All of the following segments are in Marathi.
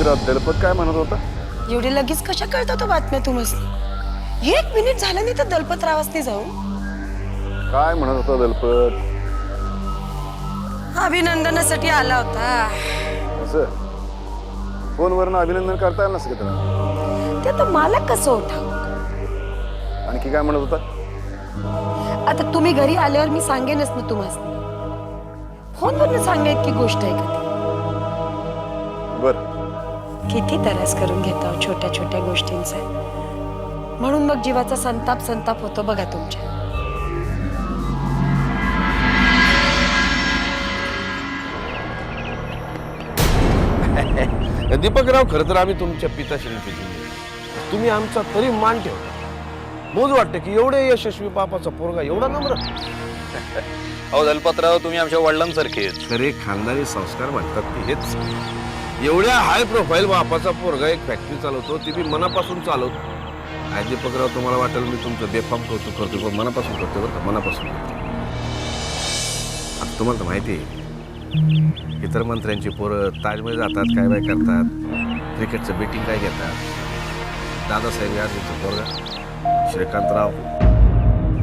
दुसरा दलपत काय म्हणत होता? एवढी लगेच कशा कळतात तो बातम्या तुम्हाला? 1 मिनिट झालं नाही तर दलपत रावासनी जाऊ. काय म्हणत होता दलपत? अभिनंदनासाठी आला होता. असं फोनवरनं अभिनंदन करता येईल नसं का त्याला? ते तर मला कसं होता. आणखी काय म्हणत होता? आता तुम्ही घरी आल्यावर मी सांगेनच ना तुम्हाला. फोनवरनं सांगायत की गोष्ट आहे का ती? बर, किती त्रास करून घेता छोट्या छोट्या गोष्टींचा. म्हणून मग जीवाचा संताप होतो बघा तुमच्या. दीपकराव, खरं तर आम्ही तुमच्या पिताश्रींचे तुम्ही आमचा तरी मान ठेवता. मोज वाटते की एवढे यशस्वी बापाचा पोरगा एवढा नम्र. अहो दलपतराव, तुम्ही आमच्या वडिलांसारखे. खरे खानदानी संस्कार म्हणतात की हेच. एवढ्या हाय प्रोफाईल बापाचा पोरगा एक फॅक्टरी चालवतो, ती बी मनापासून चालवतो. काय दीपकराव, तुम्हाला वाटेल मी तुमचं बेफाम कौतुक करतो, पण मनापासून करतो बरं का, मनापासून करतो. आता तुम्हाला तर माहिती आहे, इतर मंत्र्यांची पोरं ताजमध्ये जातात, काय बाय करतात, क्रिकेटचं बेटिंग काय घेतात. दादासाहेब यादवचं पोरगा श्रीकांतराव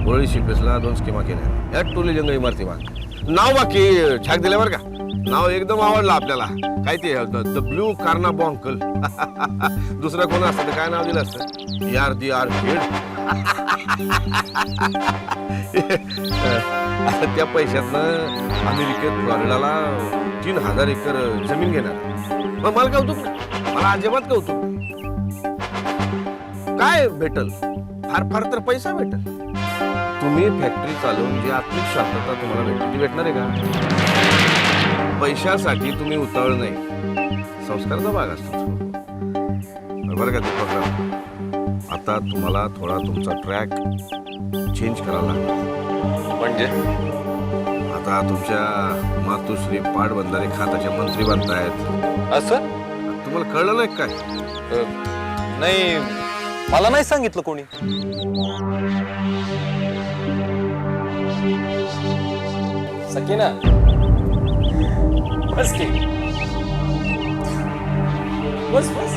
होळी शिपेसला 2 स्कीमा केल्या. या टोली जंगल इमारती माग नाव बाकी छाक दिले बरं का. नाव एकदम आवडलं आपल्याला. काय ते द ब्लू कार्ना बॉन्कल. दुसरं कोण असतं तर काय नाव दिलं असतं? यार दी आर खेड. त्या पैशातनं अमेरिकेत फ्लॉरिडाला 3000 एकर जमीन घेणार. मग मला कौतुक, मला अजिबात कौतुक. काय भेटल? फार फार तर पैसा भेटल. तुम्ही फॅक्टरी चालवून जी आत्मिक शांतता तुम्हाला भेटते ती भेटणार आहे का? पैशासाठी तुम्ही उतावळ नाही, संस्काराचा भाग असतो. बरं का दीपकराव, आता तुम्हाला थोडा तुमचा ट्रॅक चेंज करावा लागेल. म्हणजे आता तुमच्या मातोश्री पाटबंधारे खात्याच्या मंत्री बनतायत. असं? तुम्हाला कळलं नाही काय? नाही, मला नाही सांगितलं कोणी. सकीना, बस की. बस बस.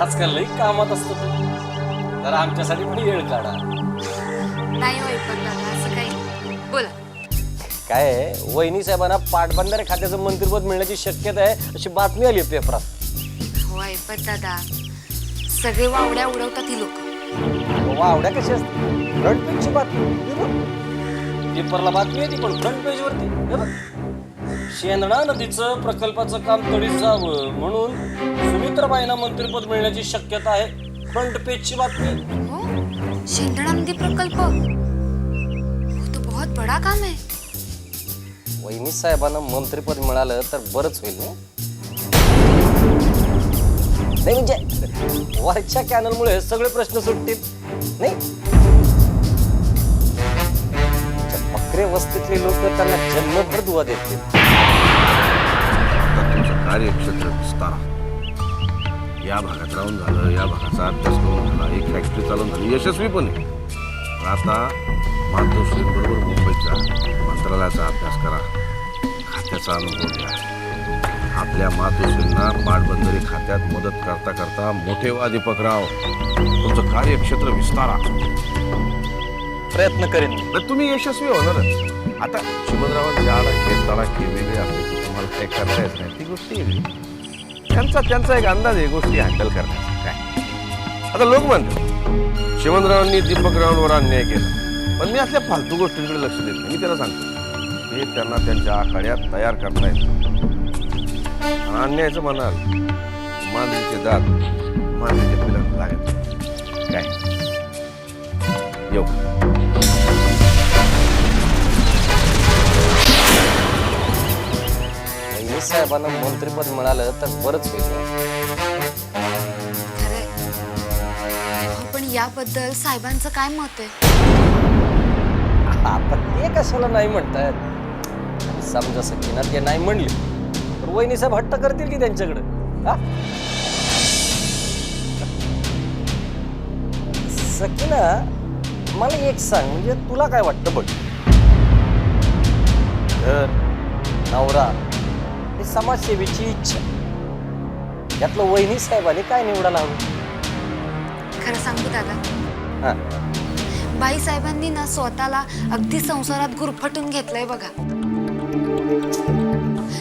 आजकाल लई कामात असतो तू. तर आमच्यासाठी पण येळ काढा. नाही होय पण दादा असं काही. बोला. काय आहे, वहिनी साहेबांना पाटबंधारे खात्याचं मंत्रिपद मिळण्याची शक्यता आहे अशी बातमी आली आहे पेपरात. होय पण दादा सगळे वावड्या उडवतात ही लोक. वावड्या कशी असते? फ्रंट पेजची बातमी. पेपरला बातमी येते पण फ्रंट पेज वरती शेंदणा नदीचं प्रकल्पाचं काम तडीस जावं म्हणून सुमित्राबाईंना मंत्रिपद मिळण्याची शक्यता आहे. फ्रंट पेजची बातमी. हो, शेंदणा नदी प्रकल्प वो तो बहुत बड़ा काम है. वहिनी साहेबांना मंत्रिपद मिळालं तर बरंच होईल नाही म्हणजे वरच्या कॅनलमुळे सगळे प्रश्न सुटतील नाही. बकरे वस्तीतले लोक त्यांना जन्मभर दुवा देतील. तुमचं कार्यक्षेत्र विस्तारा. या भागात राहून झालं, या भागाचा अभ्यास करून झाला, एक फॅक्टरी चालून झाली, यशस्वी पण आहे. आता मातोश्रींबरोबर मुंबईत जा, मंत्रालयाचा अभ्यास करा, खात्याचा अनुभव घ्या. आपल्या मातोश्रींना पाटबंधारे खात्यात मदत करता करता मोठे व्हा दीपकराव. तुमचं कार्यक्षेत्र विस्तारा. प्रयत्न करेन. तुम्ही यशस्वी होणारच. आता चिमनरावांचे आडाखे तडाखे वेगळे असले की तुम्हाला काही करता येत नाही, ती गोष्ट वेगळी. त्यांचा एक अंदाज आहे गोष्टी हँडल करण्याचा. काय आता लोक म्हणतात चिमनरावांनी दीपकरावांवर अन्याय केला, पण मी असल्या फालतू गोष्टींकडे लक्ष देत नाही. मी त्याला सांगतो हे त्यांना त्यांच्या आखाड्यात तयार करतायत. अन्यायाचं म्हणाल मांजरीचे दात मांजरीच्या पिलांना लागत काय. येऊ वहिनी साहेबांना मंत्रिपद मिळालं तर बरंच होईल. खरंय. हो, पण याबद्दल साहेबांचं काय मत आहे? आता ते कशाला नाही म्हणतायत. समजा सकीना ते नाही म्हणले तर वहिनी साहेब हट्ट करतील की त्यांच्याकडे. सकीना, मला एक सांग, म्हणजे तुला काय वाटतं बघ, घर, नवरा, समाजसेवेची इच्छा, यातलं वहिनी साहेबांनी काय निवडायला हवं? खरं सांगू दादा, हा, बाई साहेबांनी ना स्वतःला अगदी संसारात गुरफटून घेतलंय बघा.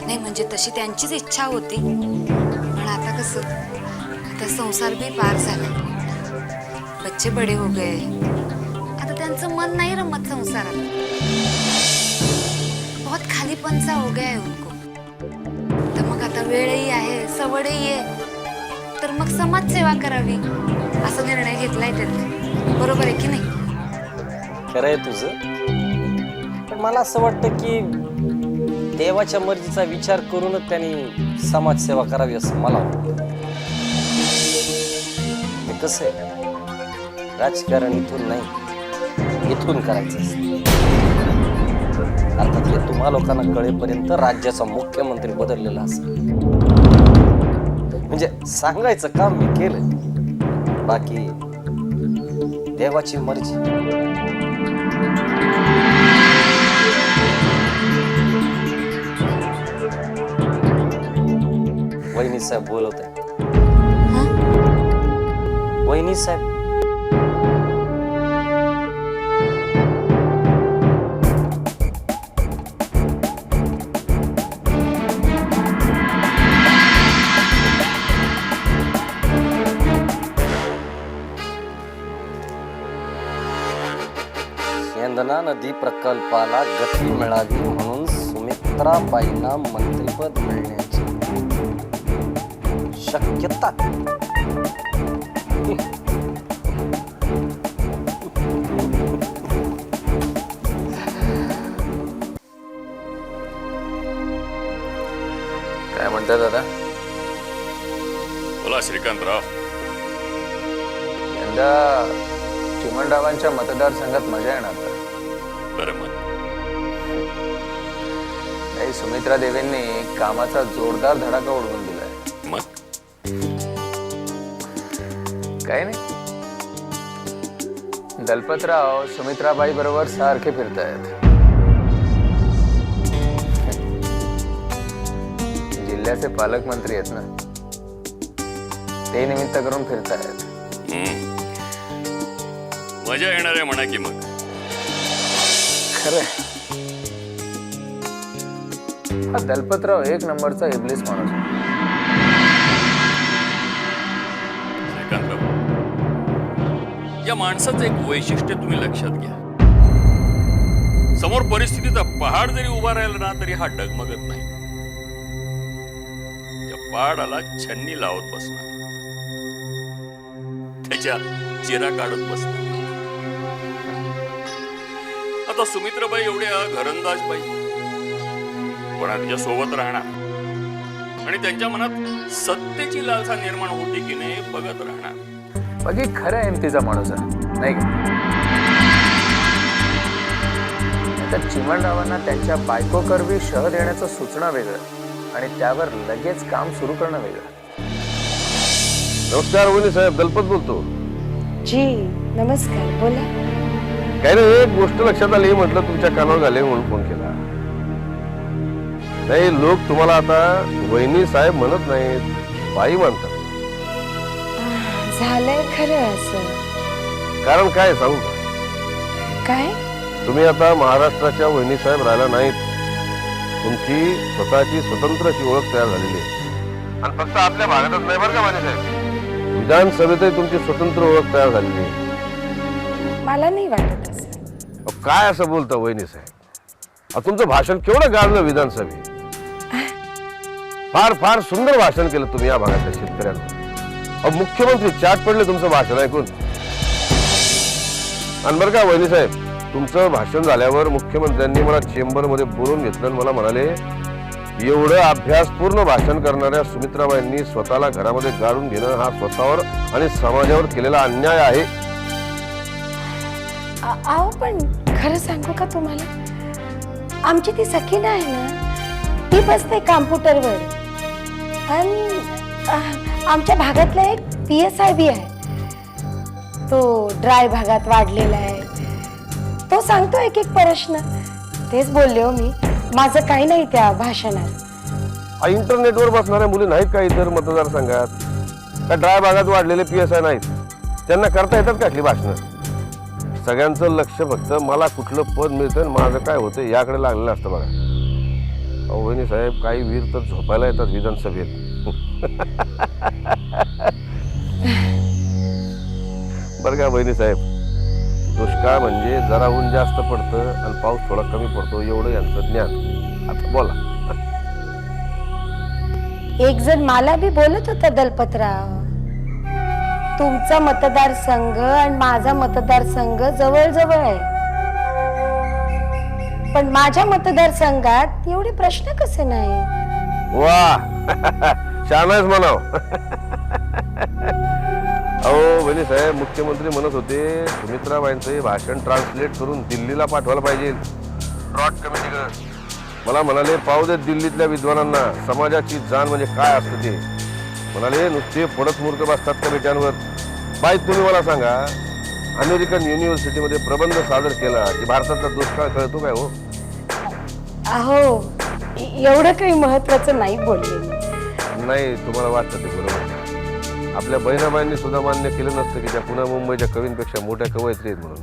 नाही म्हणजे तशी त्यांचीच इच्छा होती, पण आता कसं, आता संसार भी पार झाला, बच्चे बडे हो गए, आता त्यांचं मन नाही रमत संसारात. बहुत खालीपन सा हो गया है उनको. तर मग आता वेळही आहे, सवडही आहे, तर मग समाजसेवा करावी असा निर्णय घेतलाय त्यांनी. बरोबर आहे की नाही? खरं आहे तुझं, पण मला असं वाटतं की देवाच्या मर्जीचा विचार करूनच त्यांनी समाजसेवा करावी असं मला वाटतं. हे कसं आहे, राजकारण इथून नाही, इथून करायचं असतं. अर्थात हे तुम्हा लोकांना कळेपर्यंत राज्याचा मुख्यमंत्री बदललेला असेल. म्हणजे सांगायचं काम मी केलं, बाकी देवाची मर्जी. वहिनी साहेब बोलत आहे. वहिनी साहेब, शेंदना नदी प्रकल्पाला गती मिळावी म्हणून सुमित्राबाईंना मंत्रिपद मिळण्याची शक्यता. काय म्हणता दादा? बोला श्रीकांतराव. यंदा चिमणरावांच्या मतदारसंघात मजा येणार तर. बरं मग नाही, सुमित्रा देवींनी कामाचा जोरदार धडाका उडवून दिलाय. मग काय नाही, दलपतराव सुमित्राबाई बरोबर सारखे फिरतायत. जिल्ह्याचे पालकमंत्री आहेत ना, ते निमित्त करून फिरतायत. मजा येणार आहे म्हणा की. मग खरंय, हा दलपतराव एक नंबरचा इबलीस माणूस आहे. श्रीकांतराव, या माणसाचं एक वैशिष्ट्य तुम्ही लक्षात घ्या. समोर परिस्थितीचा पहाड जरी उभा राहिला ना तरी हा डगमगत नाही. त्या पहाडाला छन्नी लावत बसणार, त्याच्या चिरा काढत बसणार. आता सुमित्राबाई एवढ्या घरंदाज बाई पण तिच्या सोबत राहणार आणि त्यांच्या मनात सत्तेची लालसा निर्माण होती की नाही बघत राहणार. बाकी खऱ्या हिमतीचा माणूस आहे, नाही का? तर चिमणरावांना त्यांच्या बायकोकरवी शह देण्याचं सूचना वेगळं आणि त्यावर लगेच काम सुरू करणं वेगळं. नमस्कार वहिनी साहेब, दलपत बोलतो. जी नमस्कार, बोला. काय नाही, एक गोष्ट लक्षात आली, म्हटलं तुमच्या कानावर झाले म्हणून फोन केला. नाही, लोक तुम्हाला आता वहिनी साहेब म्हणत नाहीत, बाई म्हणतात. झालंय खरं असं. कारण काय सांगू का? काय? तुम्ही आता महाराष्ट्राच्या वहिनी साहेब राहिला नाहीत. तुमची स्वतःची स्वतंत्र अशी ओळख तयार झालेली आहे. आणि फक्त आपल्या भागातच नाही बरं का वहिनी साहेब, विधानसभेतही तुमची स्वतंत्र ओळख तयार झालेली आहे. मला नाही वाटत असं. काय असं बोलता वहिनी साहेब? तुमचं भाषण केवढं गाजलं विधानसभेत. फार फार सुंदर भाषण केलं तुम्ही या भागातल्या शेतकऱ्यांना. मुख्यमंत्री चाट पडले तुमचं भाषण ऐकून. आणि बरं का वहिनी साहेब, तुमचं भाषण झाल्यावर मुख्यमंत्र्यांनी मला चेंबरमध्ये बोलून घेतलं आणि मला म्हणाले, एवढं अभ्यासपूर्ण भाषण करणाऱ्या सुमित्राबाईंनी स्वतःला घरामध्ये गाडून घेणं हा स्वतःवर आणि समाजावर केलेला अन्याय आहे. अहो पण खरं सांगू का तुम्हाला, आमची ती सखी आहे ना, ती बसते कॉम्प्युटरवर आणि आमच्या भागातला एक PSI बी आहे. तो ड्राय भागात वाढलेला आहे. तो सांगतो एक एक प्रश्न. तेच बोलले हो मी, माझं काही नाही त्या भाषणात. इंटरनेटवर बसणाऱ्या मुली नाहीत का इतर मतदारसंघात? का ड्राय भागात वाढलेले PSI नाहीत? त्यांना करता येतात का आपली भाषणं? सगळ्यांचं लक्ष फक्त मला कुठलं पद मिळतं आणि माझं काय होतं याकडे लागलेलं असतं बघा. अहो वहिनी साहेब, काही वीर तर झोपायला येतात विधानसभेत. बरं का वहिनी साहेब, दुष्काळ म्हणजे जरा ऊन जास्त पडतं आणि पाऊस थोडा कमी पडतो एवढं यांचं ज्ञान. आता बोला. एक जण मला बी बोलत होता दलपतराव, तुमचा मतदारसंघ आणि माझा मतदारसंघ जवळ जवळ आहे, पण माझ्या मतदारसंघात एवढे प्रश्न कसे नाही? वा छानच म्हणाव. अहो वहिनी साहेब, मुख्यमंत्री म्हणत होते सुमित्राबाईंचं हे भाषण ट्रान्सलेट करून दिल्लीला पाठवायला पाहिजे रॉट कमिटीकडे. मला म्हणाले पाहू देत दिल्लीतल्या विद्वानांना समाजाची जाण म्हणजे काय असतं ते. म्हणाले नुसते पडत मूर्ख बसतात का बेट्यांवर. बाई तुम्ही मला सांगा, अमेरिकन युनिव्हर्सिटीमध्ये प्रबंध सादर केला की भारताचा दुष्काळ कळतो काय हो? अहो एवढं काही महत्वाचं नाही बोलले मी. नाही, तुम्हाला वाटतं ते बरोबर. आपल्या बहिणाबाईंनी सुद्धा मान्य केलं नसतं की त्या पुन्हा मुंबईच्या कवींपेक्षा मोठ्या कवयित्री आहेत म्हणून.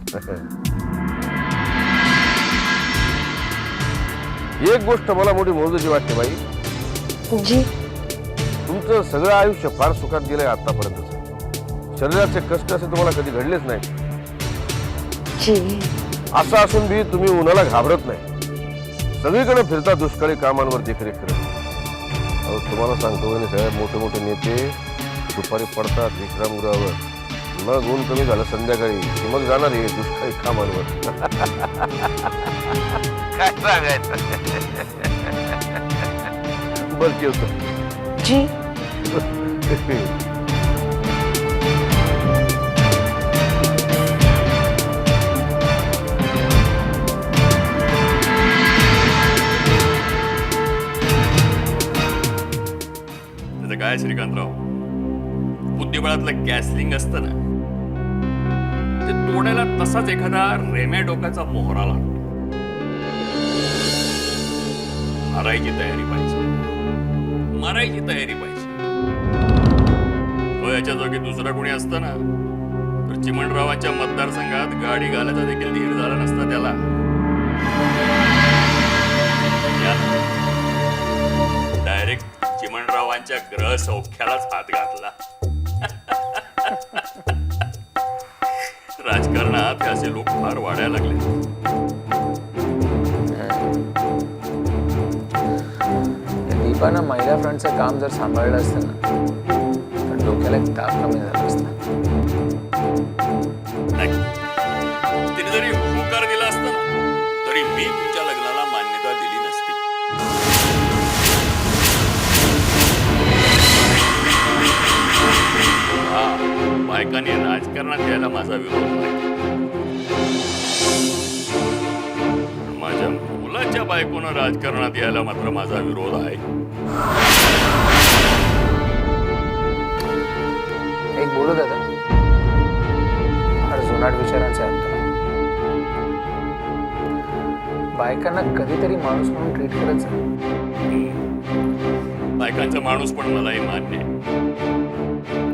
एक गोष्ट मला मोठी मोजूची वाटते बाई, जी तुमचं सगळं आयुष्य फार सुखात गेलंय आतापर्यंत. शरीराचे कष्ट असे तुम्हाला कधी घडलेच नाही. जी असं असून बी तुम्ही उन्हाला घाबरत नाही. सगळीकडे फिरता दुष्काळी कामांवर देखरेख करत. अहो तुम्हाला सांगतो वहिनी साहेब, मोठे मोठे नेते दुपारी पडतात विश्रामगृहावर, मग ऊन कमी झालं संध्याकाळी की मग जाणार आहे दुष्काळी कामांवर. काय सांगायचं. बरं ठेवतो. जी त्याचं काय श्रीकांतराव, बुद्धिबळातलं गॅसलिंग असतं ना, ते तोडायला तसाच एखादा रेम्या डोक्याचा मोहरा लागतो. मारायची तयारी पाहिजे, मारायची तयारी पाहिजे. तो याच्या जागी दुसरा कोणी असतं ना, तर चिमणरावांच्या मतदारसंघात गाडी घालायचा देखील धीर झाला नसता त्याला. डायरेक्ट चिमणरावांच्या ग्रह सौख्यालाच हात घातला. राजकारणात हे असे लोक फार वाढायला लागले. दीपानं महिला फ्रंटचं काम जर सांभाळलं असतं ना, तर डोक्याला एक ताप कमी झाला असता. नाही, तिने जरी होकार दिला असता ना, तरी मी तुमच्या लग्नाला मान्यता दिली नसती. हा, बायकांनी राजकारणात यायला माझा विरोध नाही. माझ्या मुलाच्या बायकोनं राजकारणात यायला मात्र माझा विरोध आहे. एक बोलू दादा, फार जुनाट विचारांचे आहेत तुम्ही. बायकांना कधीतरी माणूस म्हणून ट्रीट करत जा. बायकांचा माणूस पण मलाही मान्य आहे.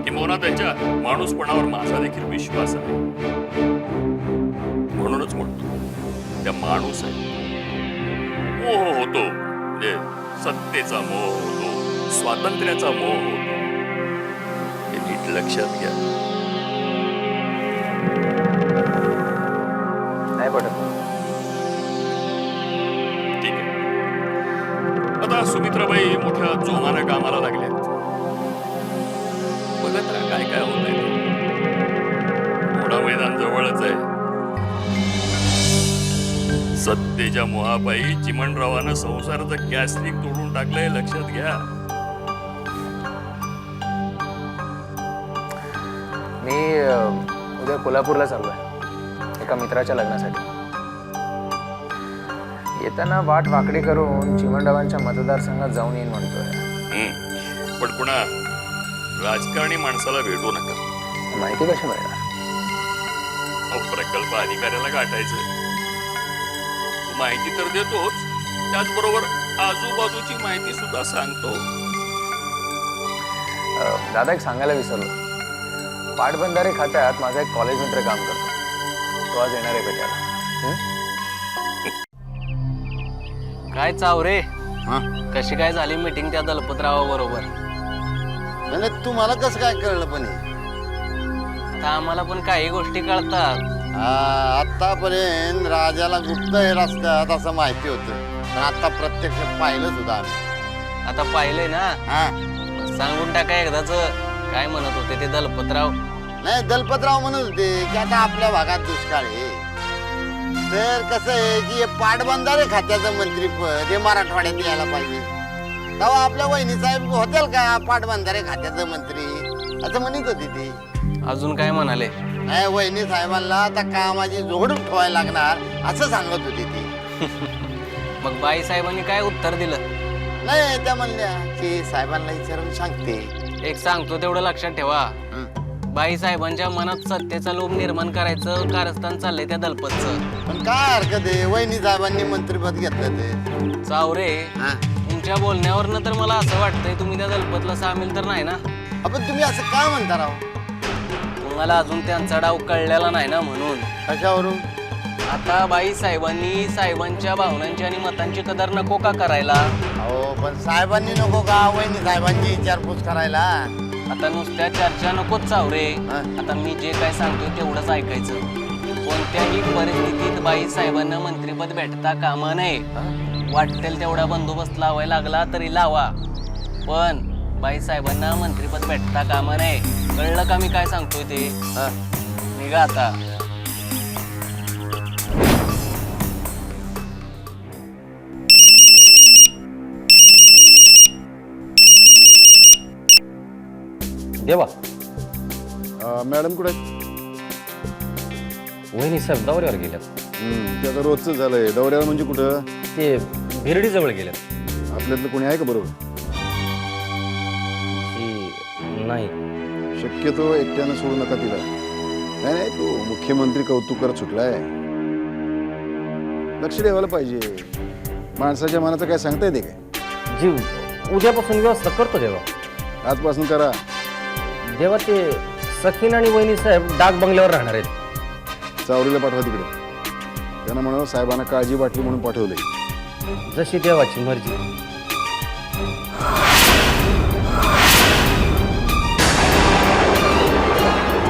किंवा त्यांच्या माणूसपणावर माझा देखील विश्वास आहे. म्हणूनच म्हणतो, त्या माणूस आहे, मोह होतो, म्हणजे सत्तेचा मोह होतो, स्वातंत्र्याचा मोह होतो. हे नीट लक्षात घ्या. नाही पडत. ठीक आहे, आता सुमित्राबाई मोठ्या जोमानं कामाला लागल्यात. बघत राहा काय काय होत आहे. मोठा मैदान जवळच आहे. सत्तेच्या मोहापायी चिमणरावानं संसाराचं गॅसलिंग तोडून टाकलंय, लक्षात घ्या. मी उद्या कोल्हापूरला चाललोय एका मित्राच्या लग्नासाठी. येताना वाट वाकडी करून चिमणरावांच्या मतदारसंघात जाऊन येईन म्हणतोय. पण पुन्हा राजकारणी माणसाला भेटू नका. माहिती कशी मिळणार? प्रकल्प अधिकाऱ्याला गाठायचं. माहिती तर देतोच, त्याचबरोबर आजूबाजूची माहिती सुद्धा सांगतो. दादा एक सांगायला विसरलो, पाटबंधारे खात्यात माझा एक कॉलेज मित्र काम करतो. तो आज येणार आहे भेटायला. काय चावरे, हा? कशी काय झाली मीटिंग त्या दलपतरावा बरोबर? म्हणजे तुम्हाला कसं काय कळलं पण हे? आता आम्हाला पण काही गोष्टी कळतात. आतापर्यंत राजाला गुप्तहेर असतात असं माहिती होतं, पण आता प्रत्यक्ष पाहिलं सुद्धा आम्ही. आता पाहिलंय ना, हा सांगून टाका एकदाच. काय म्हणत होते ते दलपतराव? नाही, दलपतराव म्हणत होते की आता आपल्या भागात दुष्काळ आहे. तर कसं आहे की हे पाटबंधारे खात्याचं मंत्रीपद हे मराठवाड्यात यायला पाहिजे. तेव्हा आपल्या वहिनी साहेब होतील का पाटबंधारे खात्याचं मंत्री असं म्हणत होती ती. अजून काय म्हणाले? नाही, वहिनी साहेबांना आता कामाची जोड ठेवायला लागणार असं सांगत होती ती. मग बाई साहेबांनी काय उत्तर दिलं? नाही, त्या म्हणल्या की साहेबांना विचारून सांगते. एक सांगतो तेवढं लक्षात ठेवा, बाई साहेबांच्या मनात सत्तेचा लोभ निर्माण करायचं कारस्थान चाललंय त्या दलपतचं. पण काय हरकत आहे, वहिनी साहेबांनी मंत्रिपद घेतलं ते. चावरे, हा. तुमच्या बोलण्यावरनं तर मला असं वाटतंय तुम्ही त्या दलपतला सामील तर नाही ना? आपण तुम्ही असं काय म्हणता राव? तुम्हाला अजून त्यांचा डाव कळलेला नाही ना म्हणून. कशावरून? आता बाई साहेबांनी साहेबांच्या भावनांची आणि मतांची कदर नको का करायला? अहो, पण साहेबांनी नको का वहिनी साहेबांची विचारपूस करायला? आता नुसत्या चर्चा नकोच चावरे. हा. आता मी जे काय सांगतोय तेवढंच ऐकायचं. कोणत्याही परिस्थितीत बाई साहेबांना मंत्रिपद भेटता कामा नये. वाटेल तेवढा बंदोबस्त लावायला लागला तरी लावा, पण बाई साहेबांना मंत्रिपद भेटता कामा नये. कळलं का मी काय सांगतोय ते? निघा आता. देवा, मॅडम कुठे आहेत? वहिनी साहेब दौऱ्यावर गेल्यात. ते आता रोजचं झालंय. दौऱ्यावर म्हणजे कुठं? ते भिरडी जवळ गेल्यात. आपल्यातलं कोणी आहे का बरोबर? की नाही. शक्यतो एकट्यानं सोडू नका तिला. नाही नाही, तो मुख्यमंत्री कौतुक करत सुटलाय. लक्ष ठेवायला पाहिजे. माणसाच्या मनाचं काय सांगता येते काय? जीव उद्यापासून व्यवस्था करतो देवा. आजपासून करा. देवा, ते सखीन आणि वहिनी साहेब डाक बंगल्यावर राहणार आहेत. चावरीला पाठवा तिकडे. त्यांना म्हणा साहेबांना काळजी वाटली म्हणून पाठवले. जशी देवाची मर्जी.